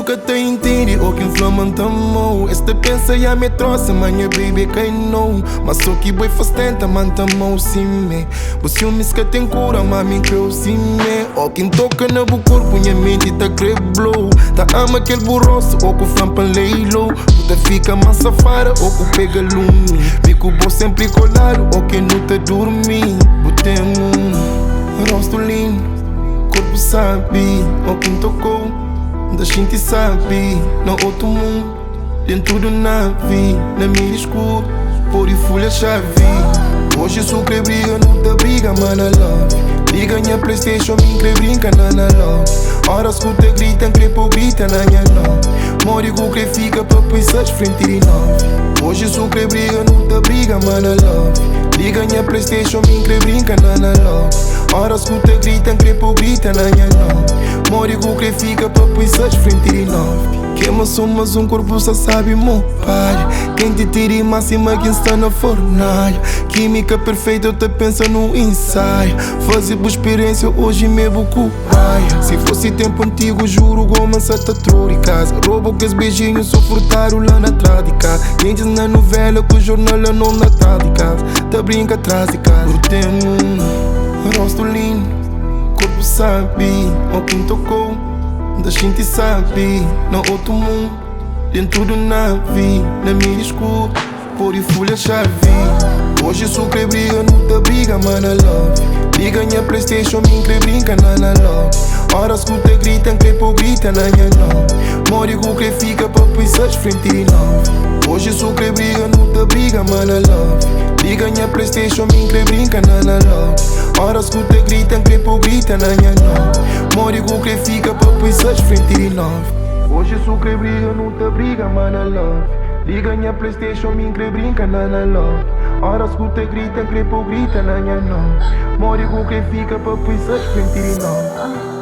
nunca te entendi, o que inflama tamou. Este pensa e a me trouxe, manhã baby quem não. Mas só que boi faz tenta, mantamou sim me. Você me que tem cura, mami que eu sim me. O quem toca no meu corpo, minha mente tá creblou. Tá ama aquele burroso, o que flampa leilo. Puta fica mais safara, o que pega lume. Bico bo sempre colado, o que não te dormi. Botemos rosto lindo, corpo sabe, o quem tocou. Da gente sabe, no outro mundo, dentro do nave, na minha escuro, por e folha chave. Hoje sou que briga, não te briga, mana love. Liga minha Playstation, me que brinca, nana love. Horas que te gritam, crepo grita, na minha nove. Mori com que fica pra pensar frente de nove. Hoje sou que briga, não te briga, mana love. Liga minha Playstation, me que brinca, nana love. Horas que te gritam, crepo grita, na minha nove. Mori com que fica pra pensar frente de nove. Queima só mas um corpo só sabe meu pai. Quem te tira em máxima quem está na fornalha. Química perfeita eu te penso no ensaio. Fazer boa experiência hoje me buco pai. Se fosse tempo antigo juro goma se te trouxe casa. Roubo que os beijinhos só furtaram lá na trás de casa. Quem diz na novela que o jornal não na trás de casa. Te brinca atrás de casa. Eu tenho rosto lindo, corpo sabe, o quem tocou. Da gente sabe, no outro mundo, dentro do nave, na minha escuro, por e folha chave. Hoje sou que briga, não te briga, mana love. Liga minha Playstation, me que brinca, nana love. Horas que te gritam, crepo grita, na minha nove. Mori com que fica pra pensar frente de nove. Hoje sou que briga, não te briga, mana love. Liga minha Playstation, me que brinca, nana love. Horas que te gritam, crepo grita, na minha nove. Mori com que fica pra pensar frente de nove. Hoje sou que briga, não te briga, mana love. Liga minha Playstation, me que brinca, nana love. Horas que te gritam, crepo grita, na minha nove. Mori com que fica pra pensar frente de nove.